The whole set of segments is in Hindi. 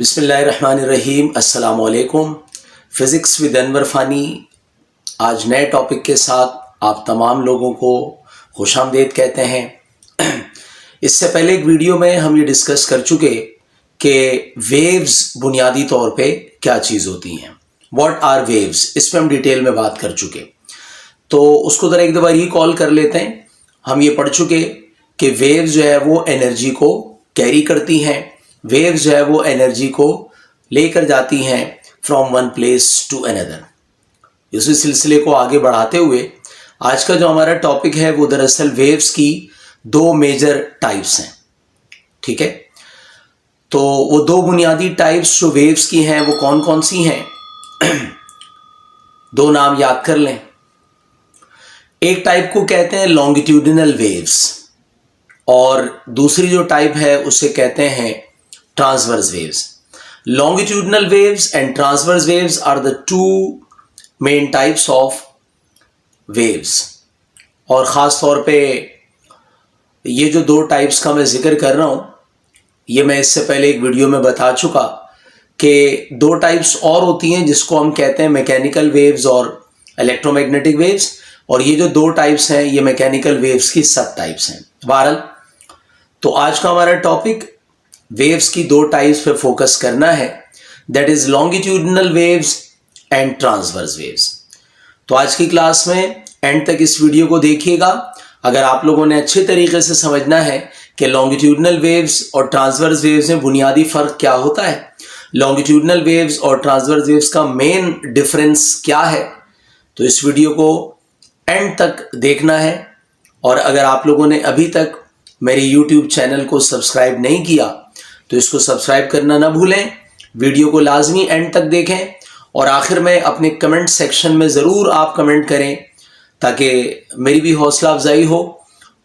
बिस्मिल्लाहिर्रहमानिर्रहीम। अस्सलाम वालेकुम। फ़िज़िक्स विद अनवर फ़ानी आज नए टॉपिक के साथ आप तमाम लोगों को खुशामदीद कहते हैं। इससे पहले एक वीडियो में हम ये डिस्कस कर चुके कि वेव्स बुनियादी तौर पे क्या चीज़ होती हैं, व्हाट आर वेव्स, इस पे हम डिटेल में बात कर चुके। तो उसको ज़रा एक दफ़ा रिकॉल कर लेते हैं। हम ये पढ़ चुके कि वेव्स जो है वो एनर्जी को कैरी करती हैं, वेव्स जो है वो एनर्जी को लेकर जाती हैं from one place to another. इसी सिलसिले को आगे बढ़ाते हुए आज का जो हमारा टॉपिक है वो दरअसल वेव्स की दो मेजर टाइप्स हैं। ठीक है, तो वो दो बुनियादी टाइप्स जो वेव्स की हैं वो कौन कौन सी हैं, दो नाम याद कर लें। एक टाइप को कहते हैं लॉन्गिट्यूडिनल वेव्स और दूसरी जो टाइप है उसे कहते हैं transverse waves. Longitudinal waves and transverse waves are the two main types of waves. और ख़ास तौर पे ये जो दो टाइप्स का मैं जिक्र कर रहा हूँ, ये मैं इससे पहले एक वीडियो में बता चुका कि दो टाइप्स और होती हैं जिसको हम कहते हैं मैकेनिकल वेव्स और इलेक्ट्रोमैग्नेटिक वेव्स, और ये जो दो टाइप्स हैं ये मैकेनिकल वेव्स की सब टाइप्स हैं। बहरहाल तो आज का हमारा टॉपिक वेव्स की दो टाइप्स पे फोकस करना है, that is longitudinal waves and transverse waves. तो आज की क्लास में एंड तक इस वीडियो को देखिएगा। अगर आप लोगों ने अच्छे तरीके से समझना है कि लॉन्गिट्यूडिनल वेव्स और ट्रांसवर्स वेव्स में बुनियादी फ़र्क क्या होता है, लॉन्गिट्यूडिनल वेव्स और ट्रांसवर्स वेव्स का मेन डिफरेंस क्या है, तो इस वीडियो को एंड तक देखना है। और अगर आप लोगों ने अभी तक मेरे YouTube चैनल को सब्सक्राइब नहीं किया तो इसको सब्सक्राइब करना ना भूलें, वीडियो को लाजमी एंड तक देखें और आखिर में अपने कमेंट सेक्शन में ज़रूर आप कमेंट करें ताकि मेरी भी हौसला अफजाई हो।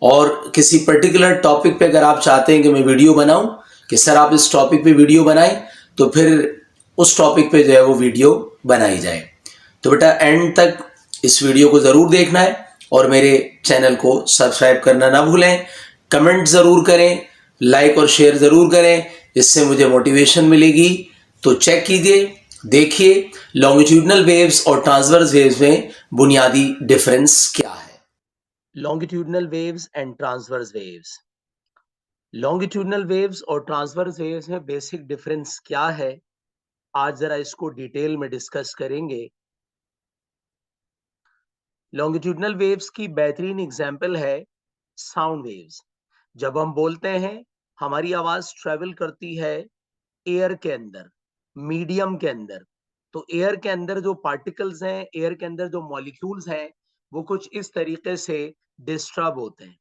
और किसी पर्टिकुलर टॉपिक पे अगर आप चाहते हैं कि मैं वीडियो बनाऊं कि सर आप इस टॉपिक पे वीडियो बनाएं, तो फिर उस टॉपिक पे जो है वो वीडियो बनाई जाए। तो बेटा एंड तक इस वीडियो को ज़रूर देखना है और मेरे चैनल को सब्सक्राइब करना ना भूलें। कमेंट ज़रूर करें, लाइक और शेयर ज़रूर करें, इससे मुझे मोटिवेशन मिलेगी। तो चेक कीजिए, देखिए लॉन्गिट्यूडिनल वेव्स और ट्रांसवर्स वेव्स में बुनियादी डिफरेंस क्या है। Longitudinal waves and transverse waves, longitudinal waves और ट्रांसवर्स वेव्स में बेसिक डिफरेंस क्या है, आज जरा इसको डिटेल में डिस्कस करेंगे। लॉन्गिट्यूडिनल वेव्स की बेहतरीन एग्जाम्पल है साउंड वेव्स। जब हम बोलते हैं हमारी आवाज ट्रेवल करती है एयर के अंदर, मीडियम के अंदर। तो एयर के अंदर जो पार्टिकल्स हैं, एयर के अंदर जो मॉलिक्यूल्स हैं, वो कुछ इस तरीके से डिस्टर्ब होते हैं।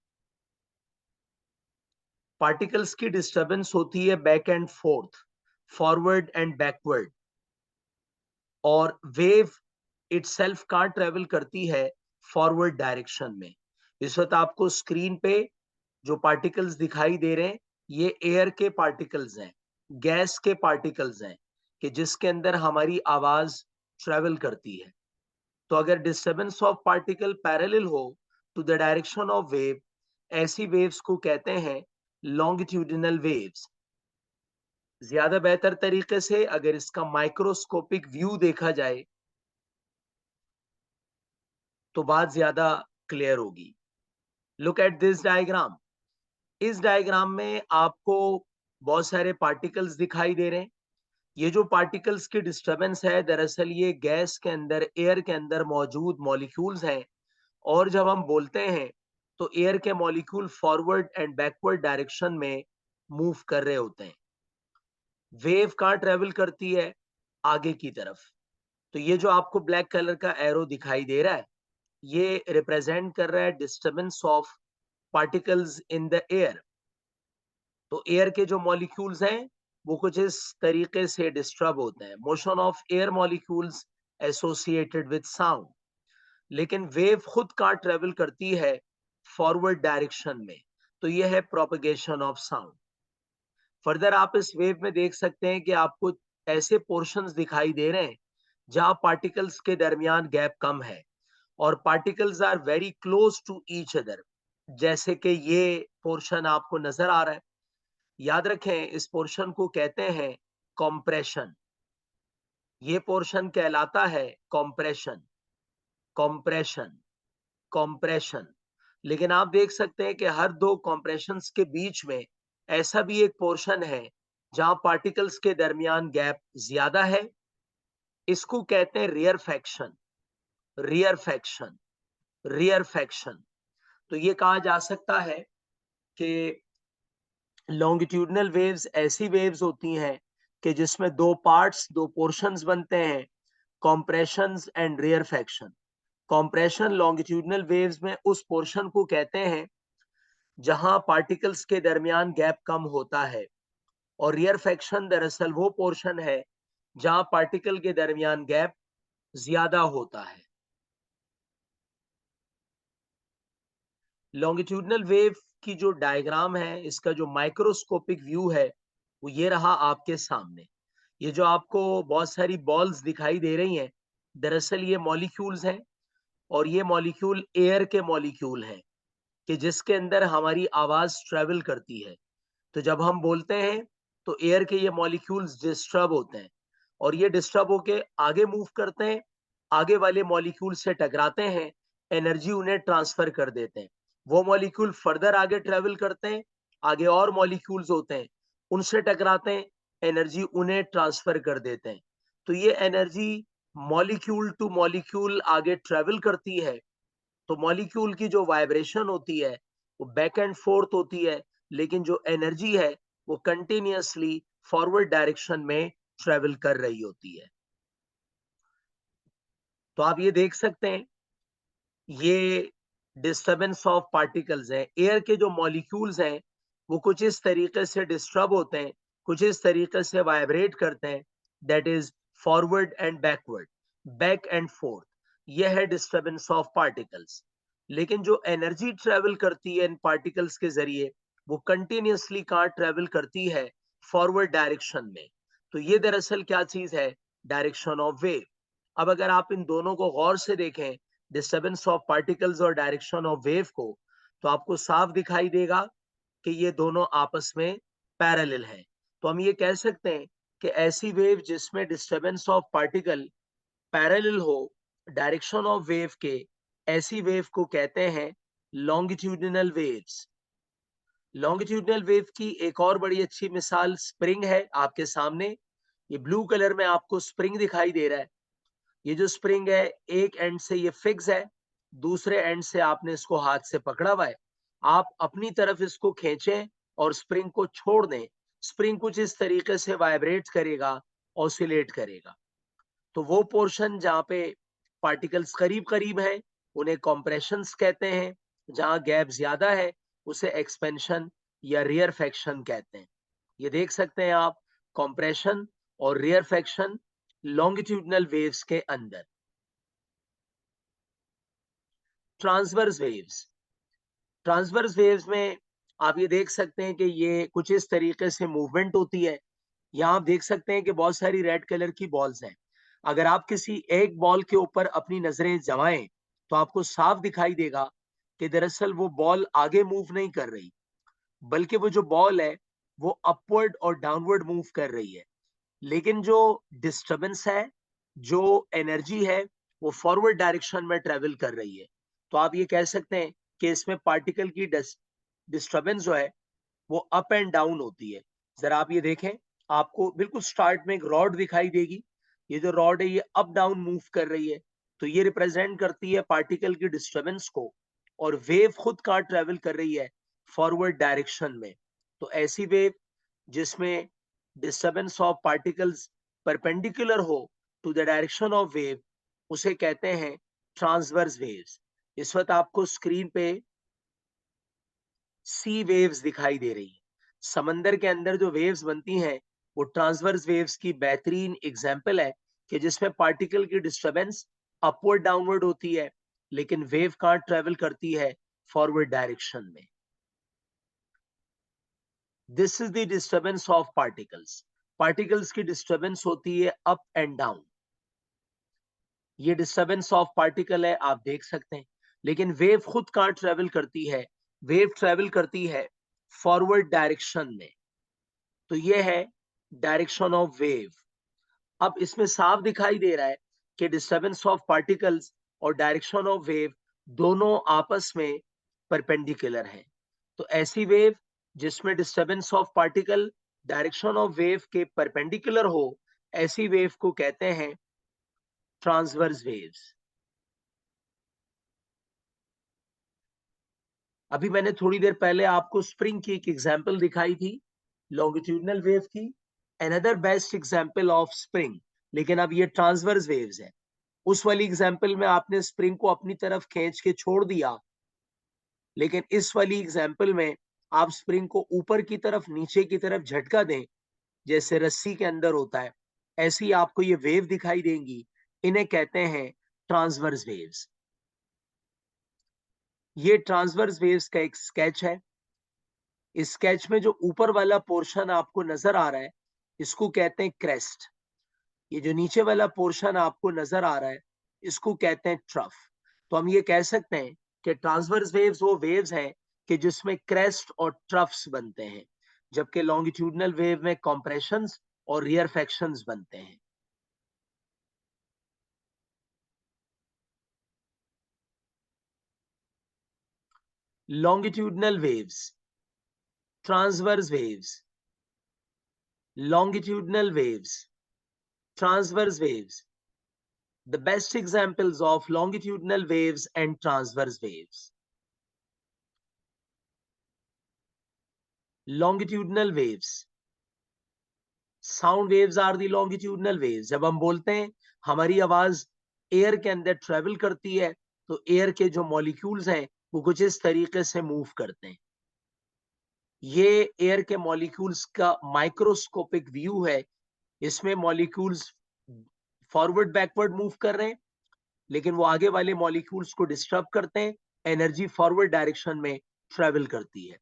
पार्टिकल्स की डिस्टर्बेंस होती है back and fourth, forward and backward. और वेव इटसेल्फ कहाँ ट्रेवल करती है, फॉरवर्ड डायरेक्शन में। इस वक्त आपको स्क्रीन पे जो पार्टिकल्स दिखाई दे रहे हैं ये एयर के पार्टिकल्स हैं, गैस के पार्टिकल्स हैं कि जिसके अंदर हमारी आवाज ट्रेवल करती है। तो अगर डिस्टर्बेंस ऑफ पार्टिकल पैरेलल हो to the direction of wave, ऐसी वेव्स को कहते हैं लॉन्गिट्यूडिनल वेव्स। ज्यादा बेहतर तरीके से अगर इसका माइक्रोस्कोपिक व्यू देखा जाए तो बात ज्यादा क्लियर होगी। Look at this diagram. इस डायग्राम में आपको बहुत सारे पार्टिकल्स दिखाई दे रहे हैं। ये जो पार्टिकल्स की डिस्टरबेंस है, दरअसल ये गैस के अंदर, एयर के अंदर मौजूद मॉलिक्यूल्स हैं। और जब हम बोलते हैं तो एयर के molecule forward and backward direction में मूव कर रहे होते हैं। वेव कहाँ ट्रेवल करती है, आगे की तरफ। तो ये जो आपको ब्लैक कलर का एरो दिखाई दे रहा है, ये रिप्रेजेंट कर रहा है disturbance of particles in the air. तो एयर के जो मॉलिक्यूल्स हैं वो कुछ इस तरीके से डिस्टर्ब होते हैं। Motion of air molecules associated with sound. लेकिन वेव खुद कहाँ ट्रेवल करती है, फॉरवर्ड डायरेक्शन में। तो यह है प्रोपगेशन ऑफ साउंड। फर्दर आप इस वेव में देख सकते हैं कि आपको ऐसे पोर्शंस दिखाई दे रहे हैं जहां पार्टिकल्स के दरमियान गैप कम है और particles are very close to each other. जैसे कि ये पोर्शन आपको नजर आ रहा है। याद रखें इस पोर्शन को कहते हैं कॉम्प्रेशन, ये पोर्शन कहलाता है कॉम्प्रेशन, कॉम्प्रेशन, कॉम्प्रेशन। लेकिन आप देख सकते हैं कि हर दो कॉम्प्रेशंस के बीच में ऐसा भी एक पोर्शन है जहां पार्टिकल्स के दरमियान गैप ज्यादा है, इसको कहते हैं रियरफैक्शन, रियरफैक्शन, रियरफैक्शन। तो ये कहा जा सकता है कि लॉन्गिट्यूडनल वेव्स ऐसी वेव्स होती हैं कि जिसमें दो पार्ट्स, दो पोर्शंस बनते हैं, कॉम्प्रेशंस एंड रियरफैक्शन। कॉम्प्रेशन लॉन्गिट्यूडनल वेव्स में उस पोर्शन को कहते हैं जहां पार्टिकल्स के दरमियान गैप कम होता है, और रियरफैक्शन दरअसल वो पोर्शन है जहां पार्टिकल के दरमियान गैप ज्यादा होता है। लॉन्गिट्यूडनल वेव की जो डायग्राम है, इसका जो माइक्रोस्कोपिक व्यू है वो ये रहा आपके सामने। ये जो आपको बहुत सारी बॉल्स दिखाई दे रही हैं, दरअसल ये मॉलिक्यूल्स हैं, और ये मॉलिक्यूल एयर के मॉलिक्यूल हैं कि जिसके अंदर हमारी आवाज ट्रेवल करती है। तो जब हम बोलते हैं तो एयर के ये मॉलिक्यूल्स डिस्टर्ब होते हैं, और ये डिस्टर्ब होके आगे मूव करते हैं, आगे वाले मॉलिक्यूल से टकराते हैं, एनर्जी उन्हें ट्रांसफर कर देते हैं। वो मॉलिक्यूल फर्दर आगे ट्रेवल करते हैं, आगे और मॉलिक्यूल्स होते हैं, उनसे टकराते हैं, एनर्जी उन्हें ट्रांसफर कर देते हैं। तो ये एनर्जी मॉलिक्यूल टू मॉलिक्यूल आगे ट्रेवल करती है। तो मॉलिक्यूल की जो वाइब्रेशन होती है वो बैक एंड फोर्थ होती है, लेकिन जो एनर्जी है वो कंटिन्यूअसली फॉरवर्ड डायरेक्शन में ट्रेवल कर रही होती है। तो आप ये देख सकते हैं, ये डिस्टरबेंस ऑफ पार्टिकल्स है। एयर के जो मॉलिक्यूल्स हैं वो कुछ इस तरीके से डिस्टर्ब होते हैं, कुछ इस तरीके से वाइब्रेट करते हैं, that is forward and backward, back and fourth. यह है डिस्टरबेंस ऑफ पार्टिकल्स। लेकिन जो एनर्जी ट्रेवल करती है इन पार्टिकल्स के जरिए, वो कंटिन्यूअसली कहाँ ट्रेवल करती है? फॉरवर्ड डायरेक्शन में। तो ये दरअसल क्या चीज है? Direction of wave. अब अगर आप इन दोनों को गौर से देखें, डिस्टर्बेंस ऑफ पार्टिकल्स और डायरेक्शन ऑफ वेव को, तो आपको साफ दिखाई देगा कि ये दोनों आपस में पैरेलल हैं। तो हम ये कह सकते हैं कि ऐसी वेव जिसमें डिस्टर्बेंस ऑफ पार्टिकल पैरेलल हो डायरेक्शन ऑफ वेव के, ऐसी वेव को कहते हैं लॉन्गिट्यूडिनल वेव्स। लॉन्गिट्यूडिनल वेव की एक और बड़ी अच्छी मिसाल स्प्रिंग है आपके सामने। ये ब्लू कलर में आपको स्प्रिंग दिखाई दे रहा है। ये जो स्प्रिंग है, एक एंड से ये फिक्स है, दूसरे एंड से आपने इसको हाथ से पकड़ा हुआ है। आप अपनी तरफ इसको खींचें और स्प्रिंग को छोड़ दें, स्प्रिंग कुछ इस तरीके से वाइब्रेट करेगा, ऑसिलेट करेगा। तो वो पोर्शन जहां पे पार्टिकल्स करीब करीब हैं उन्हें कॉम्प्रेशंस कहते हैं, जहां गैप ज्यादा है उसे एक्सपेंशन या रियरफैक्शन कहते हैं। ये देख सकते हैं आप, कॉम्प्रेशन और रियरफैक्शन लॉन्गिट्यूडनल वेव्स के अंदर। ट्रांसवर्स वेव्स, ट्रांसवर्स वेव्स में आप ये देख सकते हैं कि ये कुछ इस तरीके से मूवमेंट होती है। यहाँ आप देख सकते हैं कि बहुत सारी रेड कलर की बॉल्स हैं। अगर आप किसी एक बॉल के ऊपर अपनी नजरें जमाएं तो आपको साफ दिखाई देगा कि दरअसल वो बॉल आगे मूव नहीं कर रही, बल्कि वो जो बॉल है वो अपवर्ड और डाउनवर्ड मूव कर रही है। लेकिन जो डिस्टरबेंस है, जो एनर्जी है, वो फॉरवर्ड डायरेक्शन में ट्रेवल कर रही है। तो आप ये कह सकते हैं कि इसमें पार्टिकल की डिस्टरबेंस जो है वो अप एंड डाउन होती है। जरा आप ये देखें, आपको बिल्कुल स्टार्ट में एक रॉड दिखाई देगी। ये जो रॉड है ये अप डाउन मूव कर रही है, तो ये रिप्रेजेंट करती है पार्टिकल की डिस्टरबेंस को। और वेव खुद कहाँ ट्रेवल कर रही है? फॉरवर्ड डायरेक्शन में। तो ऐसी वेव जिसमें डिस्टरबेंस ऑफ पार्टिकल्स परपेंडिकुलर हो to the direction of wave, उसे कहते हैं ट्रांसवर्स वेव्स। इस वक्त आपको स्क्रीन पे सी वेव्स दिखाई दे रही है। समंदर के अंदर जो वेव्स बनती हैं वो ट्रांसवर्स वेव्स की बेहतरीन एग्जांपल है कि जिसमें पार्टिकल की डिस्टरबेंस अपवर्ड डाउनवर्ड होती है, लेकिन वेव कहाँ ट्रेवल करती है? फॉरवर्ड डायरेक्शन में। This is the disturbance of particles. Particles की डिस्टरबेंस होती है अप एंड डाउन। ये डिस्टरबेंस ऑफ पार्टिकल है, आप देख सकते हैं। लेकिन वेव खुद कहाँ ट्रेवल करती है? वेव ट्रेवल करती है फॉरवर्ड डायरेक्शन में। तो ये है डायरेक्शन ऑफ वेव। अब इसमें साफ दिखाई दे रहा है कि डिस्टर्बेंस ऑफ पार्टिकल्स और डायरेक्शन ऑफ वेव दोनों आपस में परपेंडिकुलर हैं। तो ऐसी वेव जिसमें disturbance of particle direction of wave के परपेंडिकुलर हो, ऐसी वेव को कहते हैं ट्रांसवर्स वेव्स। अभी मैंने थोड़ी देर पहले आपको स्प्रिंग की एक एग्जांपल दिखाई थी, लॉन्गिट्यूडनल वेव की, another best example of spring. लेकिन अब ये ट्रांसवर्स वेव्स है। उस वाली एग्जांपल में आपने स्प्रिंग को अपनी तरफ खींच के छोड़ दिया, लेकिन इस वाली एग्जांपल में आप स्प्रिंग को ऊपर की तरफ नीचे की तरफ झटका दें, जैसे रस्सी के अंदर होता है, ऐसी आपको ये वेव दिखाई देंगी। इन्हें कहते हैं ट्रांसवर्स वेव्स। ये ट्रांसवर्स वेव्स का एक स्केच है। इस स्केच में जो ऊपर वाला पोर्शन आपको नजर आ रहा है, इसको कहते हैं क्रेस्ट। ये जो नीचे वाला पोर्शन आपको नजर आ रहा है, इसको कहते हैं ट्रफ। तो हम ये कह सकते हैं कि ट्रांसवर्स वेव्स वो वेव्स हैं कि जिसमें क्रेस्ट और ट्रफ्स बनते हैं, जबकि लॉन्गिट्यूडनल वेव में कॉम्प्रेशंस और रियरफेक्शंस बनते हैं। longitudinal waves, transverse waves, longitudinal waves, transverse waves. The best examples of longitudinal waves and transverse waves. Longitudinal waves. Sound waves are the longitudinal waves. जब हम बोलते हैं हमारी आवाज एयर के अंदर ट्रेवल करती है, तो एयर के जो मॉलिक्यूल्स हैं वो कुछ इस तरीके से मूव करते हैं। ये एयर के मॉलिक्यूल्स का माइक्रोस्कोपिक व्यू है। इसमें मॉलिक्यूल्स फॉरवर्ड बैकवर्ड मूव कर रहे हैं, लेकिन वो आगे वाले मॉलिक्यूल्स को डिस्टर्ब करते हैं, एनर्जी फॉरवर्ड डायरेक्शन में ट्रेवल करती है।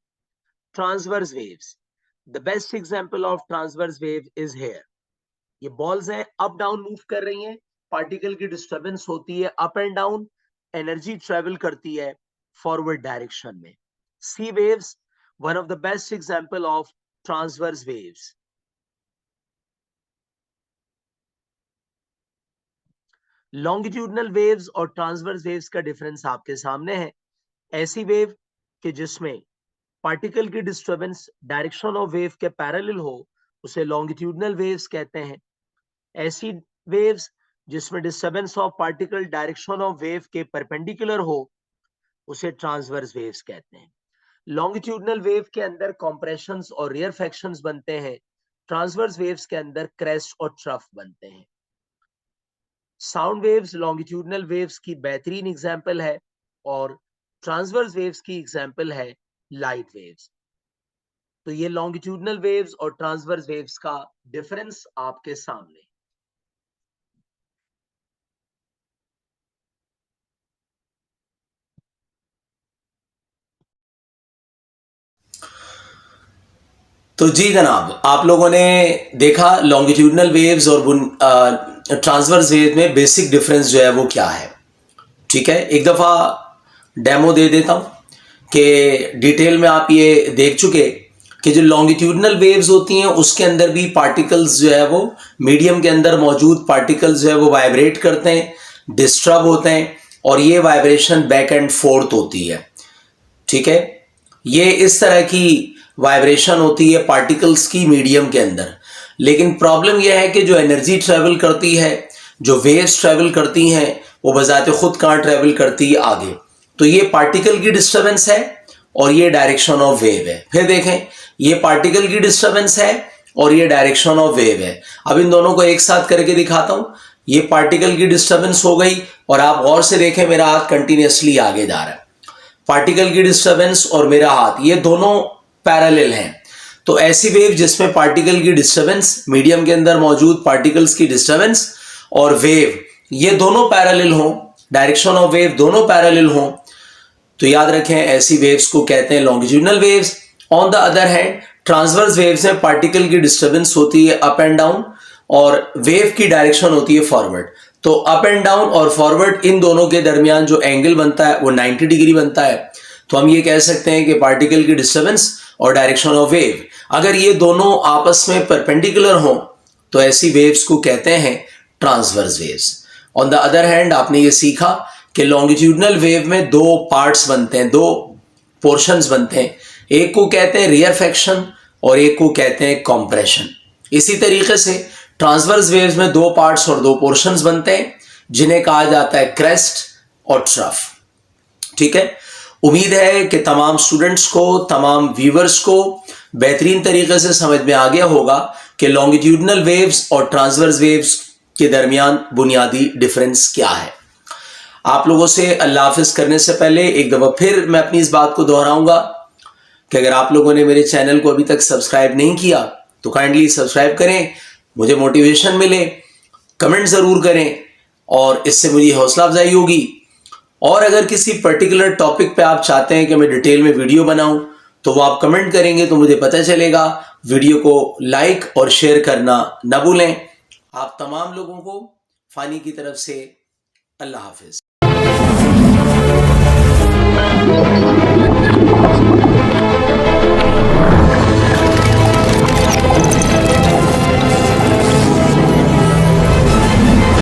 Transverse waves, the best example of transverse wave is here. ये बॉल्स हैं, अप डाउन मूव कर रही हैं, पार्टिकल की डिस्टर्बेंस होती है up and down, energy travel करती है फॉरवर्ड डायरेक्शन में। Sea waves, one of the best example of transverse waves. Longitudinal waves और ट्रांसवर्स वेव्स का डिफरेंस आपके सामने है। ऐसी वेव कि जिसमें पार्टिकल की डिस्टर्बेंस डायरेक्शन ऑफ वेव के पैरेलल हो, उसे लॉन्गिट्यूडनल वेव्स कहते हैं। ऐसी वेव्स जिसमें disturbance of particle direction of wave के परपेंडिकुलर हो, उसे ट्रांसवर्स वेव्स कहते हैं। लॉन्गिट्यूडनल वेव के अंदर कॉम्प्रेशंस और रियरफेक्शंस बनते हैं, ट्रांसवर्स वेव्स के अंदर क्रेस्ट और ट्रफ बनते हैं। साउंड वेव्स लॉन्गिट्यूडनल वेव्स की बेहतरीन एग्जाम्पल है और ट्रांसवर्स वेव्स की एग्जाम्पल है लाइट वेव्स। तो ये लॉन्गिट्यूडनल वेव्स और ट्रांसवर्स वेव्स का डिफरेंस आपके सामने। तो जी जनाब, आप लोगों ने देखा लॉन्गिट्यूडनल वेव्स और ट्रांसवर्स वेव में बेसिक डिफरेंस जो है वो क्या है। ठीक है, एक दफ़ा डेमो दे देता हूँ कि डिटेल में आप ये देख चुके कि जो लॉन्गिट्यूडनल वेव्स होती हैं उसके अंदर भी पार्टिकल्स जो है वो मीडियम के अंदर मौजूद पार्टिकल्स जो है वो वाइब्रेट करते हैं, डिस्टर्ब होते हैं, और ये वाइब्रेशन बैक एंड फोर्थ होती है। ठीक है, ये इस तरह की वाइब्रेशन होती है पार्टिकल्स की मीडियम के अंदर। लेकिन प्रॉब्लम यह है कि जो एनर्जी ट्रेवल करती है, जो वेव्स ट्रेवल करती हैं, वो बजाते खुद कहाँ ट्रेवल करती है आगे। तो ये पार्टिकल की डिस्टर्बेंस है और ये डायरेक्शन ऑफ वेव है। फिर देखें, ये पार्टिकल की डिस्टर्बेंस है और ये डायरेक्शन ऑफ वेव है। अब इन दोनों को एक साथ करके दिखाता हूं। ये पार्टिकल की डिस्टर्बेंस हो गई और आप गौर से देखें मेरा हाथ कंटिन्यूसली आगे जा रहा है। पार्टिकल की डिस्टर्बेंस और मेरा हाथ, ये दोनों पैरेलल हैं। तो ऐसी वेव जिसमें पार्टिकल की डिस्टर्बेंस, मीडियम के अंदर मौजूद पार्टिकल्स की डिस्टर्बेंस और वेव, ये दोनों पैरेलल हों, डायरेक्शन ऑफ वेव दोनों पैरेलल हों, तो याद रखें ऐसी वेव्स को कहते हैं longitudinal waves. On the other hand transverse waves में पार्टिकल की डिस्टर्बेंस होती है अप एंड डाउन और वेव की डायरेक्शन होती है फॉरवर्ड। तो अप एंड डाउन और फॉरवर्ड, इन दोनों के दरमियान जो एंगल बनता है वो 90 डिग्री बनता है। तो हम ये कह सकते हैं कि पार्टिकल की डिस्टर्बेंस और डायरेक्शन ऑफ वेव अगर ये दोनों आपस में परपेंडिकुलर हों तो ऐसी वेव्स को कहते हैं transverse waves. On the other hand आपने ये सीखा कि लॉन्गिट्यूडनल वेव में दो पार्ट्स बनते हैं, दो पोर्शंस बनते हैं, एक को कहते हैं रियरफेक्शन और एक को कहते हैं कॉम्प्रेशन। इसी तरीके से ट्रांसवर्स वेव्स में दो पार्ट्स और दो पोर्शंस बनते हैं जिन्हें कहा जाता है क्रेस्ट और ट्रफ। ठीक है, उम्मीद है कि तमाम स्टूडेंट्स को, तमाम व्यूअर्स को बेहतरीन तरीके से समझ में आ गया होगा कि लॉन्गिट्यूडनल वेव्स और ट्रांसवर्स वेव्स के दरमियान बुनियादी डिफरेंस क्या है। आप लोगों से अल्लाह हाफिज करने से पहले एक दफ़ा फिर मैं अपनी इस बात को दोहराऊंगा कि अगर आप लोगों ने मेरे चैनल को अभी तक सब्सक्राइब नहीं किया तो काइंडली सब्सक्राइब करें, मुझे मोटिवेशन मिले, कमेंट ज़रूर करें और इससे मुझे हौसला अफजाई होगी। और अगर किसी पर्टिकुलर टॉपिक पे आप चाहते हैं कि मैं डिटेल में वीडियो बनाऊं तो वो आप कमेंट करेंगे तो मुझे पता चलेगा। वीडियो को लाइक और शेयर करना ना भूलें। आप तमाम लोगों को फ़ानी की तरफ से अल्लाह हाफिज।